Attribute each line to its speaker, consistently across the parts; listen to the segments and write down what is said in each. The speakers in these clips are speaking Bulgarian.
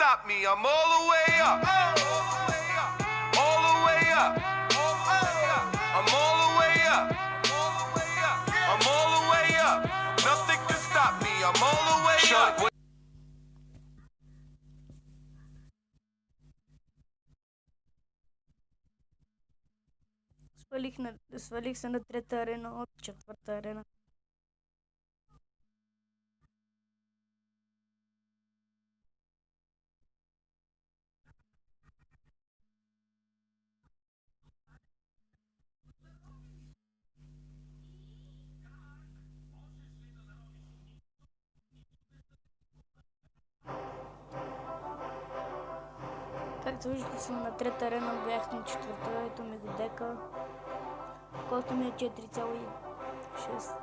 Speaker 1: stop me. I'm all the way up. All the way up. I'm all the way up. I'm all the way up. Nothing can stop me. I'm all the way up.
Speaker 2: Свалих се на трета арена от четвърта арена. Както виждате, съм на трета арена, бях на четвърта, ето ми го дека. Коста ми е 4,6.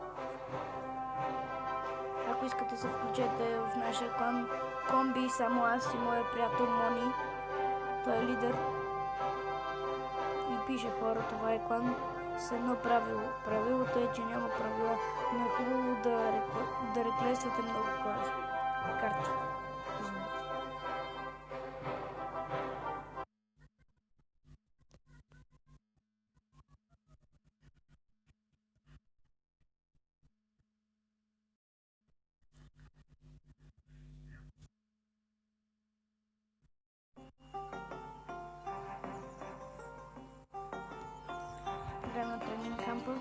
Speaker 2: Ако искате да се включете в нашия клан комби, само аз и моя приятел Мони. Той е лидер. И пише хора, това е клан с едно правило. Правилото е, че няма правила, но е хубаво да реклествате много карти. На тренинг кампа.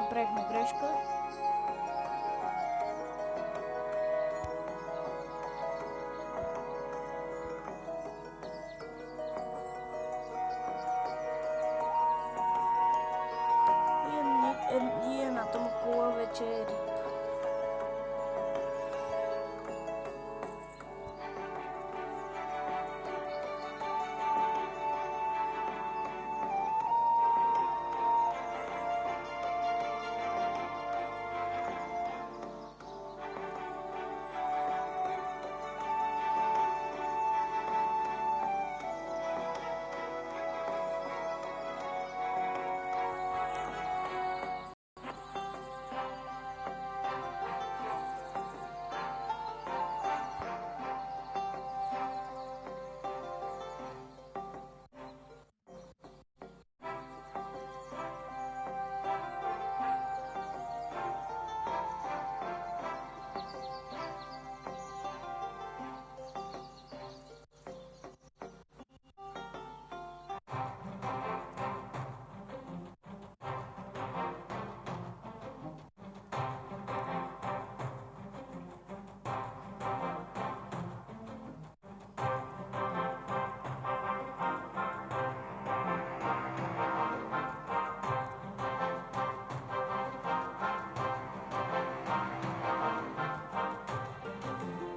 Speaker 2: Направихме грешка. И едната му кола вече е рип.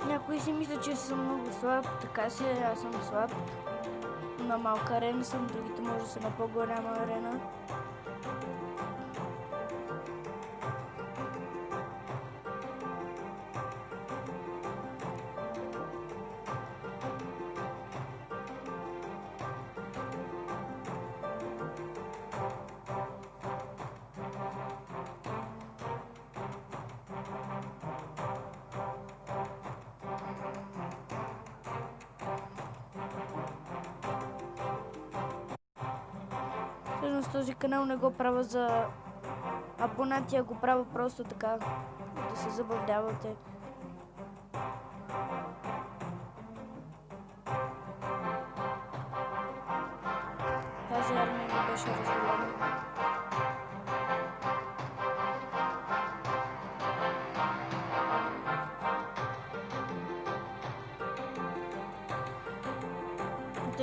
Speaker 2: Някой си мисля, че съм много слаб, така си, аз съм слаб. На малка арена съм, другите може да са на по-голяма арена. Всъщност този канал не го правя за абонати, а го правя просто така, да се забавлявате. Тази армия ми беше развалена.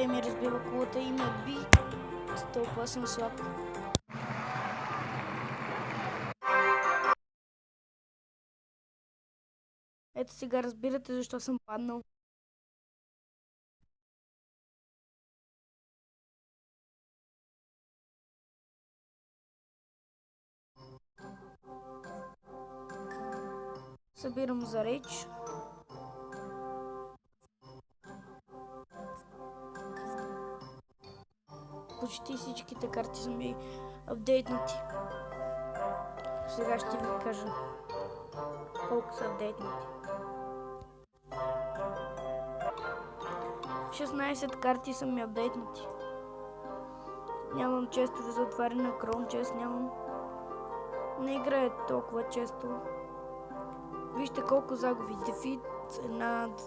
Speaker 2: той ми разбива колата и ме би. Толкова съм слаб. Ето сега разбирате защо съм паднал. Събирам за реч. Почти всичките карти са ми апдейтнати. Сега ще ви кажа колко са апдейтнати. 16 карти са ми апдейтнати. Нямам честове за отваряне на Chrome Chest, нямам. Не играя толкова често. Вижте колко загуби. Дефит над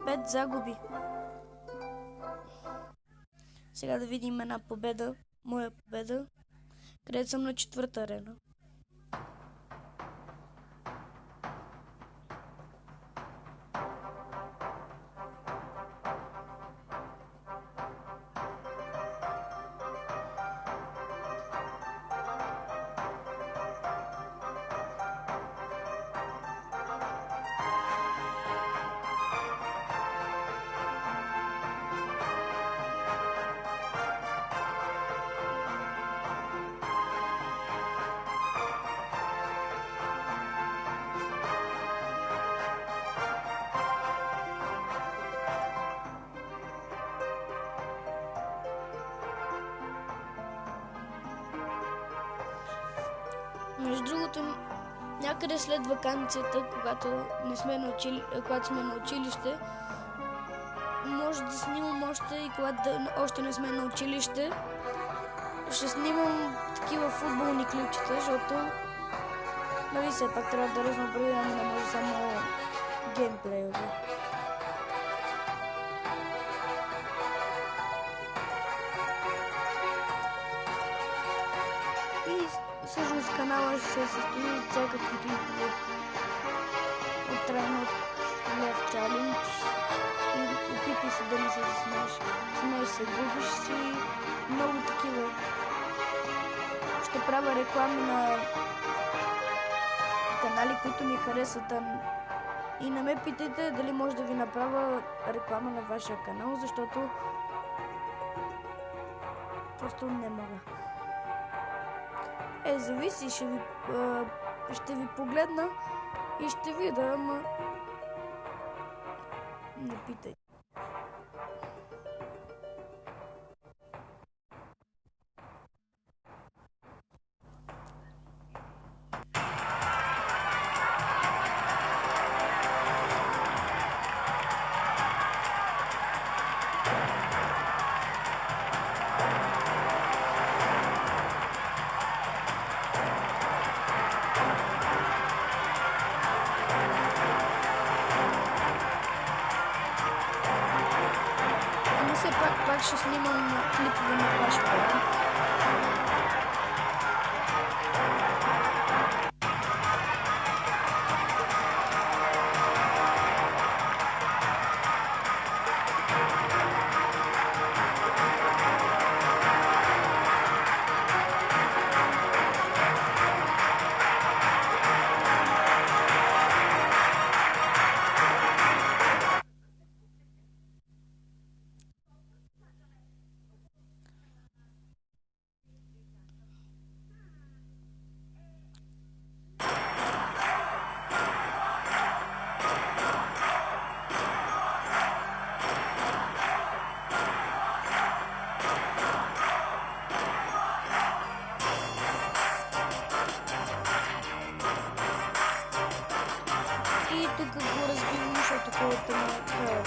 Speaker 2: 5 загуби. Сега да видим една победа. Моя победа. Където съм на 4-та арена. Между другото, някъде след ваканцията, когато сме на училище, може да снимам още и когато още не сме на училище. Ще снимам такива футболни клипчета, защото нали все пак трябва да разнообразяваме, не може само геймплейове. И всъщност канала ще се състои от всякакви клипове. От трайно лев чалендж и опитай се да не се засмееш. Смееш се, губиш си, много такива. Ще правя реклами на канали, които ми харесват. И не ме питайте дали може да ви направя реклама на вашия канал, защото просто не мога. Зависи, ще ви погледна и ще видя, ама не питай. Пак ще снимам клипове на Clash Royale. И тук го разбивам, защото колата на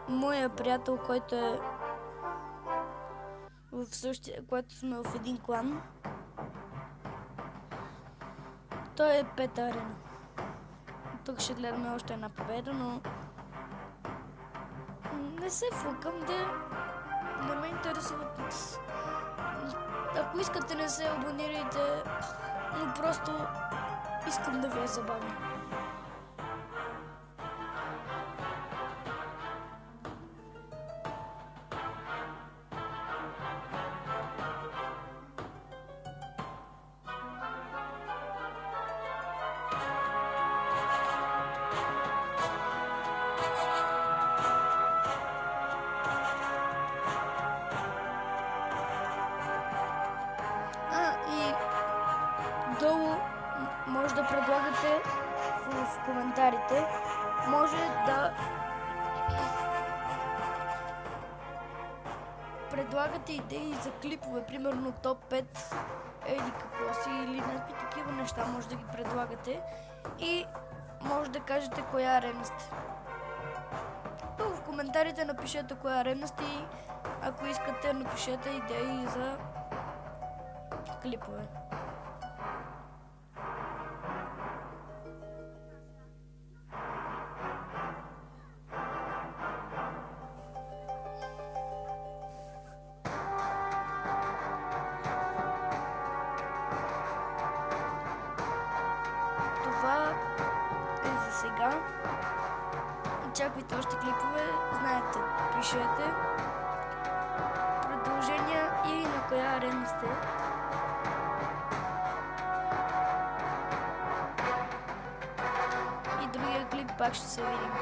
Speaker 2: моя приятел, който е в същия, който сме в един клан, Той е пета арена. Тук ще гледаме още една победа, но не се фукам да не ме интересуват. Ако искате, не се абонирайте, но просто искам да ви е забавно. И долу може да предлагате в коментарите, може да предлагате идеи за клипове, примерно топ 5 еди какво си или някакви такива неща може да ги предлагате и може да кажете коя арена сте. Долу в коментарите напишете коя арена сте и ако искате напишете идеи за клипове. Това е за сега. Очаквайте още клипове, знаете, пишете предложения и на коя арена сте. И другия клип пак ще се видим.